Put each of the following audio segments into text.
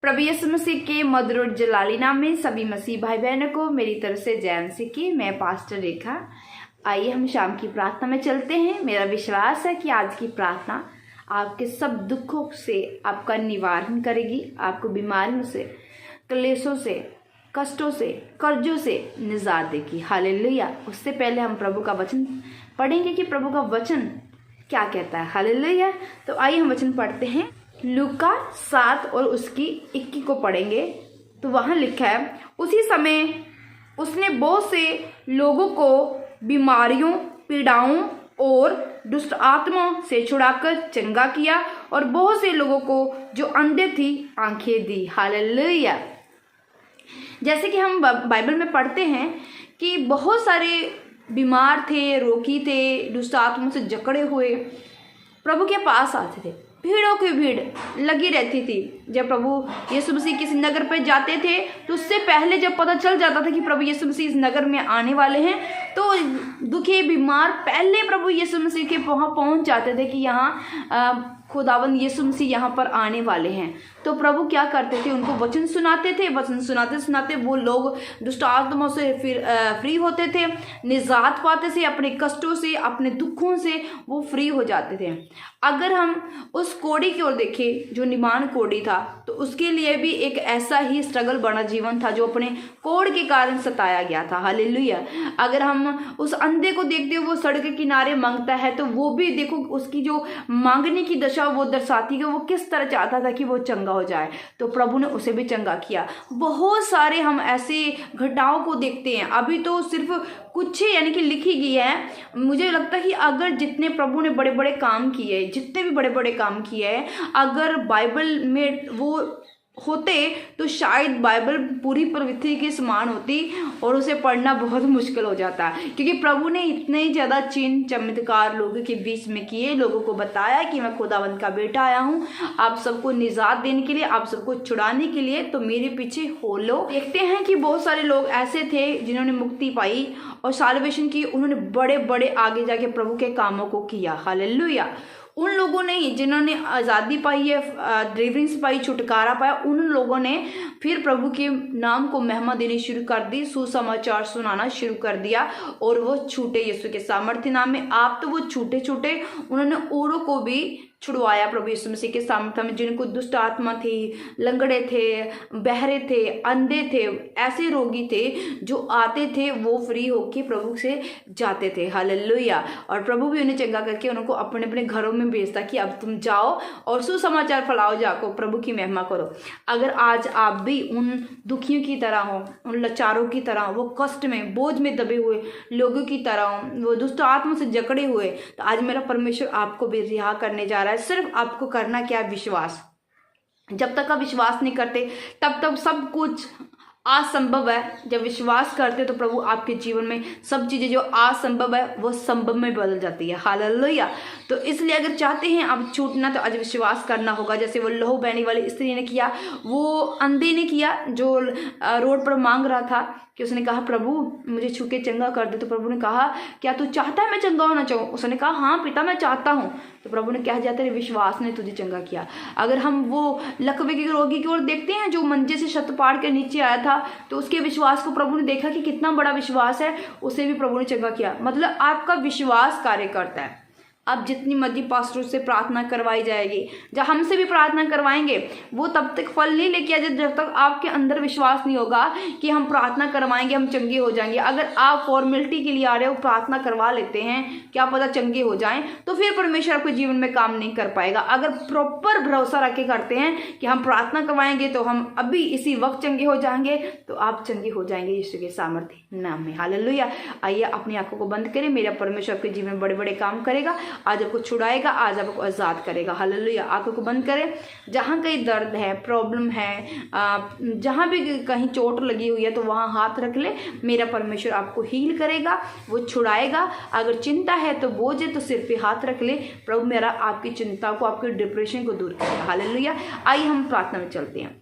प्रभु यीशु मसीह के मधुर जलाली नाम में सभी मसीह भाई बहनों को मेरी तरफ से जय मसीह की। मैं पास्टर रेखा। आइए हम शाम की प्रार्थना में चलते हैं। मेरा विश्वास है कि आज की प्रार्थना आपके सब दुखों से आपका निवारण करेगी, आपको बीमारियों से, क्लेशों से, कष्टों से, कर्जों से निजात देगी। हालेलुया। उससे पहले हम प्रभु का वचन पढ़ेंगे कि प्रभु का वचन क्या कहता है। हालेलुया। तो आइए हम वचन पढ़ते हैं। लूका 7 और उसकी 21 को पढ़ेंगे। तो वहाँ लिखा है, उसी समय उसने बहुत से लोगों को बीमारियों, पीड़ाओं और दुष्ट आत्माओं से छुड़ाकर चंगा किया और बहुत से लोगों को जो अंधे थी आंखें दी। हालेलुया। जैसे कि हम बाइबल में पढ़ते हैं कि बहुत सारे बीमार थे, रोगी थे, दुष्ट आत्माओं से जकड़े हुए प्रभु के पास आते थे। भीड़ों की भीड़ लगी रहती थी। जब प्रभु यीशु मसीह किसी नगर पर जाते थे तो उससे पहले जब पता चल जाता था कि प्रभु यीशु मसीह इस नगर में आने वाले हैं तो दुखी बीमार पहले प्रभु यीशु मसीह के वहाँ पहुँच जाते थे कि यहाँ खुदावंद यीशु मसीह यहाँ पर आने वाले हैं। तो प्रभु क्या करते थे, उनको वचन सुनाते थे। वचन सुनाते सुनाते वो लोग दुष्ट आत्माओं से फिर फ्री होते थे, निजात पाते थे, अपने कष्टों से, अपने दुखों से वो फ्री हो जाते थे। अगर हम उस कोढ़ी की ओर देखें जो निमान कोढ़ी था, तो उसके लिए भी एक ऐसा ही स्ट्रगल बना जीवन था जो अपने कोढ़ के कारण सताया गया था। हालेलुया। अगर हम उस अंधे को देखते हो, वो सड़क के किनारे मांगता है, तो वो भी देखो उसकी जो मांगने की दशा वो दर्शाती है, वो किस तरह चाहता था कि वो चंगा हो जाए। तो प्रभु ने उसे भी चंगा किया। बहुत सारे हम ऐसे घटनाओं को देखते हैं। अभी तो सिर्फ कुछ ही यानी कि लिखी गई है। मुझे लगता है कि अगर जितने प्रभु ने बड़े बड़े काम किए, जितने भी बड़े बड़े काम किए हैं, अगर बाइबल में वो होते तो शायद बाइबल पूरी पृथ्वी के समान होती और उसे पढ़ना बहुत मुश्किल हो जाता, क्योंकि प्रभु ने इतने ही ज़्यादा चिन्ह चमत्कार लोगों के बीच में किए, लोगों को बताया कि मैं खुदावंद का बेटा आया हूँ आप सबको निजात देने के लिए, आप सबको छुड़ाने के लिए, तो मेरे पीछे हो लो। देखते हैं कि बहुत सारे लोग ऐसे थे जिन्होंने मुक्ति पाई और साल्वेशन की, उन्होंने बड़े बड़े आगे जाके प्रभु के कामों को किया। हालेलुया। उन लोगों ने जिन्होंने आज़ादी पाई है, डिलीवरेंस पाई, छुटकारा पाया, उन लोगों ने फिर प्रभु के नाम को महिमा देनी शुरू कर दी, सुसमाचार सुनाना शुरू कर दिया और वो छूटे यीशु के सामर्थ्य नाम में। आप तो वो छूटे छूटे, उन्होंने औरों को भी छुड़वाया प्रभु यीशु मसीह के सामर्थ्य में। जिनको दुष्ट आत्मा थी, लंगड़े थे, बहरे थे, अंधे थे, ऐसे रोगी थे, जो आते थे वो फ्री होके प्रभु से जाते थे। हालेलुया। और प्रभु भी उन्हें चंगा करके उनको अपने अपने घरों में भेजता कि अब तुम जाओ और सुसमाचार फैलाओ, जाको प्रभु की महिमा करो। अगर आज आप भी उन दुखियों की तरह हो, उन लाचारों की तरह, वो कष्ट में, बोझ में दबे हुए लोगों की तरह हो, वो दुष्ट आत्मा से जकड़े हुए, तो आज मेरा परमेश्वर आपको भी रिहा करने जा रहा है। सिर्फ आपको करना क्या है, विश्वास। जब तक आप विश्वास नहीं करते तब तक सब कुछ असंभव है। जब विश्वास करते तो प्रभु आपके जीवन में सब चीजें जो असंभव है वो संभव में बदल जाती है। हालेलुया। तो इसलिए अगर चाहते हैं आप छूटना, तो आज विश्वास करना होगा। जैसे वो लहू बहने वाली स्त्री ने किया, वो अंधे ने किया जो रोड पर मांग रहा था, कि उसने कहा प्रभु मुझे छू के चंगा कर दे। तो प्रभु ने कहा क्या तू चाहता है मैं चंगा होना चाहूँ? उसने कहा हाँ पिता मैं चाहता हूँ। तो प्रभु ने कहा जाता है विश्वास ने तुझे चंगा किया। अगर हम वो लकवे के रोगी की ओर देखते हैं जो मंजे से छत पाड़ के नीचे आया था, तो उसके विश्वास को प्रभु ने देखा कि कितना बड़ा विश्वास है, उसे भी प्रभु ने चंगा किया। मतलब आपका विश्वास कार्य करता है। अब जितनी मर्जी पास्टर से प्रार्थना करवाई जाएगी, जब हमसे भी प्रार्थना करवाएंगे, वो तब तक फल नहीं लेके आ जाए जब तक आपके अंदर विश्वास नहीं होगा कि हम प्रार्थना करवाएंगे हम चंगे हो जाएंगे। अगर आप फॉर्मेलिटी के लिए आ रहे हो, प्रार्थना करवा लेते हैं क्या पता चंगे हो जाएं, तो फिर परमेश्वर आपके जीवन में काम नहीं कर पाएगा। अगर प्रॉपर भरोसा रख के करते हैं कि हम प्रार्थना करवाएंगे तो हम अभी इसी वक्त चंगे हो जाएंगे, तो आप चंगे हो जाएंगे यीशु के सामर्थ्य नाम में। हालेलुया। आइए अपनी आंखों को बंद करें। मेरा परमेश्वर आपके जीवन में बड़े बड़े काम करेगा, आज आपको छुड़ाएगा, आज आपको आज़ाद करेगा। हालेलुया। आंखों को बंद करें। जहाँ कहीं दर्द है, प्रॉब्लम है, जहाँ भी कहीं चोट लगी हुई है, तो वहाँ हाथ रख ले। मेरा परमेश्वर आपको हील करेगा, वो छुड़ाएगा। अगर चिंता है तो बोझ है तो सिर पे हाथ रख ले। प्रभु मेरा आपकी चिंता को, आपके डिप्रेशन को दूर करेगा। हालेलुया। आइए हम प्रार्थना में चलते हैं।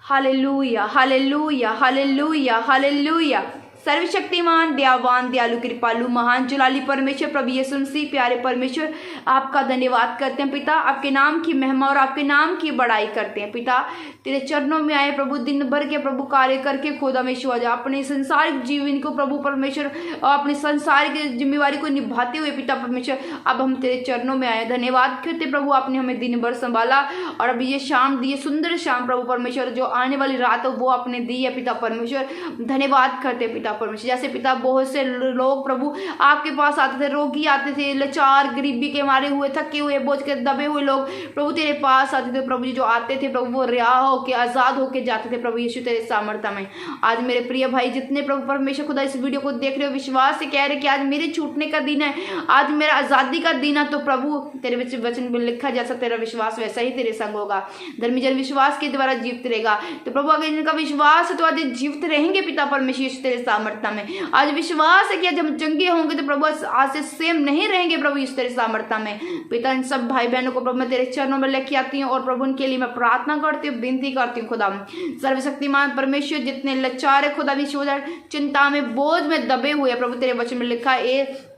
Hallelujah, hallelujah, hallelujah, hallelujah. सर्वशक्तिमान, दयावान, दयालु, कृपालु, महान, जुलाली परमेश्वर प्रभु यीशु मसीह, प्यारे परमेश्वर, आपका धन्यवाद करते हैं पिता। आपके नाम की महिमा और आपके नाम की बड़ाई करते हैं पिता। तेरे चरणों में आए प्रभु, दिन भर के प्रभु कार्य करके खुदा में शिवाजा अपने संसारिक जीवन को प्रभु परमेश्वर और अपनी संसारिक जिम्मेवारी को निभाते हुए पिता परमेश्वर अब हम तेरे चरणों में आए। धन्यवाद करते प्रभु, आपने हमें दिन भर संभाला और अभी ये शाम दी, सुंदर शाम प्रभु परमेश्वर, जो आने वाली रात हो वो आपने दी है पिता परमेश्वर। धन्यवाद करते पिता परमेश्वर। जैसे पिता बहुत से लोग प्रभु आपके पास आते थे, रोगी आते थे, लाचार, गरीबी के मारे हुए, थके हुए, बोझ के दबे हुए लोग प्रभु तेरे पास आते थे प्रभु जी। जो आते थे प्रभु वो रिहा होके, आजाद होके जाते थे प्रभु यीशु तेरे सामर्थ्य में। आज मेरे प्रिय भाई जितने प्रभु परमेश्वर खुदा इस वीडियो को देख रहे हो, विश्वास से कह रहे कि आज मेरे छूटने का दिन है, आज मेरा आजादी का दिन है, तो प्रभु तेरे वचन में लिखा जैसा तेरा विश्वास वैसा ही तेरे संग होगा। धर्मी जन विश्वास के द्वारा जीवित रहेगा। तो प्रभु अगर इनका विश्वास है तो आज जीवित रहेंगे पिता परमेश्वर तेरे सामर्थ्य में। आज विश्वास है कि आज हम चंगे होंगे तो प्रभु आज से सेम नहीं रहेंगे प्रभु इस तेरे सामर्थ्य में। पिता इन सब भाई बहनों को प्रभु मैं तेरे चरणों में लेके आती हूँ और प्रभु उनके लिए मैं प्रार्थना करती हूँ, विनती करती हूँ खुदा। सर्वशक्तिमान परमेश्वर जितने लाचार है खुदा विश्व चिंता में, बोझ में दबे हुए प्रभु तेरे वचन में लिखा है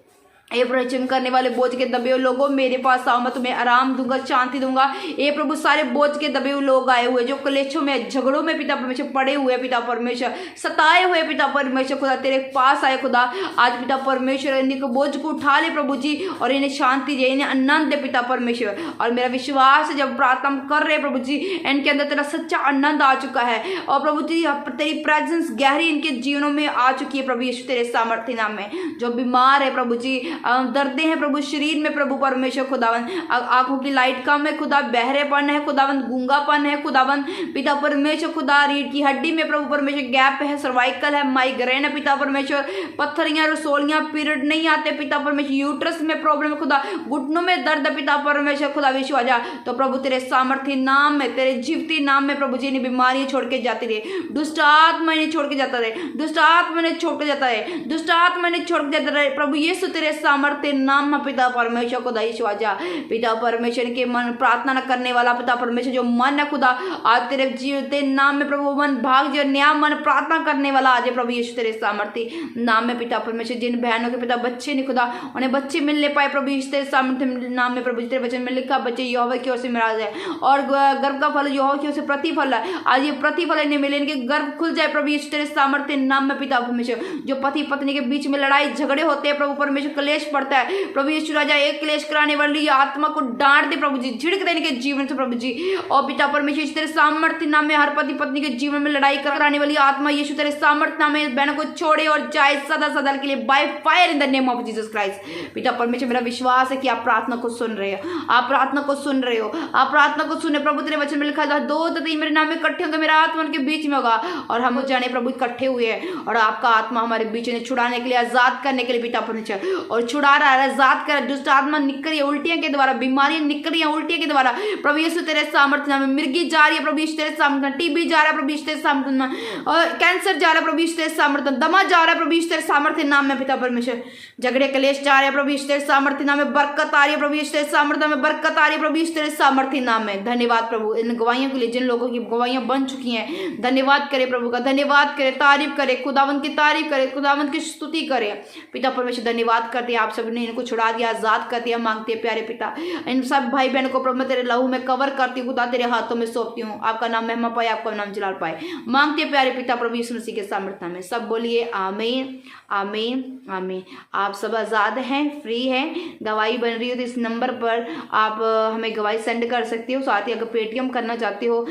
ए प्रवचन करने वाले बोझ के दबे हुए लोगों मेरे पास आओ, मैं तुम्हें आराम दूंगा, शांति दूंगा। ए प्रभु सारे बोझ के दबे हुए लोग आए हुए जो क्लेशों में, झगड़ों में पिता परमेश्वर पड़े हुए पिता परमेश्वर, सताए हुए पिता परमेश्वर खुदा तेरे पास आए खुदा। आज पिता परमेश्वर इनके बोझ को उठा ले प्रभु जी और इन्हें शांति दे, इन्हें आनंद दे पिता परमेश्वर। और मेरा विश्वास है जब प्रार्थना कर रहे प्रभु जी इनके अंदर तेरा सच्चा आनंद आ चुका है और प्रभु जी तेरी प्रेजेंस गहरी इनके जीवनों में आ चुकी है प्रभु यीशु तेरे सामर्थ्य नाम में। जो बीमार है प्रभु जी, दर्दे हैं प्रभु शरीर में प्रभु परमेश्वर खुदावन, आंखों की लाइट कम है खुदा, बहरेपन है खुदावन, गूंगापन है खुदावन पिता परमेश्वर खुदा, रीढ़ की हड्डी में प्रभु परमेश्वर गैप है, सर्वाइकल है, माइग्रेन है पिता परमेश्वर, पत्थरियां, रसोलियां, पीरियड नहीं आते पिता परमेश्वर, यूट्रस में प्रॉब्लम है खुदा, घुटनों में दर्द पिता परमेश्वर खुदा विश्व आजा। तो प्रभु तेरे सामर्थ्य नाम में, तेरे जीवती नाम में प्रभु जी ने बीमारियां छोड़ के जाती रहे, दुष्ट आत्मा ने छोड़ के जाता रहे, दुष्ट आत्मा ने छोड़ के जाता रहे, दुष्ट आत्मा ने छोड़ के जाता रहे प्रभु यीशु तेरे सामर्थ्य नाम में पिता परमेश्वर खुदा यीशु आजा। पिता परमेश्वर के मन प्रार्थना न करने वाला पिता परमेश्वर जो मन है खुदा आज तेरे जीवते नाम में प्रभु मन भाग जो न्याय मन प्रार्थना करने वाला आज प्रभु यीशु तेरे सामर्थ्य नाम में पिता परमेश्वर। जिन बहनों के पिता बच्चे नहीं खुदा उन्हें बच्चे मिलने पाए प्रभु यीशु तेरे सामर्थ्य नाम में प्रभु तेरे वचन में लिखा बच्चे यहोवा की ओर से मिला जाए और गर्भ का फल यहोवा की ओर से प्रतिफल है। आज ये प्रतिफल इन्हें मिले, इनके गर्भ खुल जाए प्रभु यीशु तेरे सामर्थ्य नाम में पिता परमेश्वर। जो पति पत्नी के बीच में लड़ाई झगड़े होते हैं प्रभु परमेश्वर, क्लेश पड़ता है प्रभु यीशु राजा, एक क्लेश कराने वाली आत्मा को डांट दे प्रभु जी, झिड़क देने के जीवन से प्रभु जी। और पिता परमेश्वर तेरे सामर्थ्य नाम में हर पति पत्नी के जीवन में लड़ाई कराने वाली आत्मा यीशु तेरे सामर्थ्य नाम में बहनों को छोड़े और जाए सदा सदा के लिए by fire in the name of Jesus Christ. पिता परमेश्वर मेरा विश्वास है कि आप प्रार्थना को सुन रहे हो, आप प्रार्थना को सुन रहे हो, आप प्रार्थना को सुने प्रभु तेरे वचन में लिखा है 2 या 3 मेरे नाम में इकट्ठे होंगे मेरा आत्मा उनके बीच में होगा। और हम जाने प्रभु इकट्ठे हुए हैं और आपका आत्मा हमारे बीच में छुड़ाने के लिए, आजाद करने के लिए पिता परमेश्वर और छुड़ा रहा है, आजाद कर दुष्ट आत्मा निकल रही है उल्टियों के द्वारा, बीमारियां निकल रही है उल्टियों के द्वारा प्रभु यीशु तेरे सामर्थ्य नाम में, मिर्गी जा रही है प्रभु यीशु तेरे सामर्थ्य, टीबी जा रहा है प्रभु यीशु तेरे सामर्थ्य नाम में, और कैंसर जा रहा है प्रभु यीशु तेरे सामर्थ्य, दमा जा रहा है प्रभु यीशु तेरे सामर्थ्य नाम में पिता परमेश्वर। झगड़े कलेश जा रहे हैं प्रभु यीशु तेरे सामर्थ्य नाम में, बरकत आ रही है प्रभु यीशु तेरे सामर्थ्य में, बरकत आ रही है प्रभु यीशु तेरे सामर्थ्य नाम में। धन्यवाद प्रभु इन गवाहियों के लिए, जिन लोगों की गवाहियां बन चुकी हैं, धन्यवाद करे प्रभु का, धन्यवाद करे, तारीफ करे, खुदावंत की तारीफ करे, खुदावंत की स्तुति करे पिता परमेश्वर। धन्यवाद करते हैं आप सबने इनको छुड़ा दिया, आजाद कर दिया, मांगते हैं प्यारे पिता इन सब भाई बहनों को प्रभु मैं तेरे लहू में कवर करती हूँ खुदा, तेरे हाथों में सौंपती हूँ। आपका नाम महिमा पाए, आपका नाम जलाल पाए, मांगते हैं प्यारे पिता प्रभु यीशु मसीह के सामर्थ्य में। सब बोलिए आमीन आमीन आमीन। आप सब आज़ाद हैं, फ्री हैं। गवाही बन रही हो तो इस नंबर पर आप हमें गवाही सेंड कर सकते हो। साथ ही अगर पेटीएम करना चाहते हो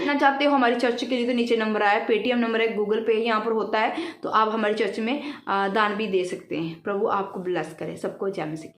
हमारी चर्च के लिए तो नीचे नंबर आया, पेटीएम नंबर है, गूगल पे यहाँ पर होता है, तो आप हमारी चर्च में दान भी दे सकते हैं। प्रभु आपको ब्लेस करे। सबको जय मसीह।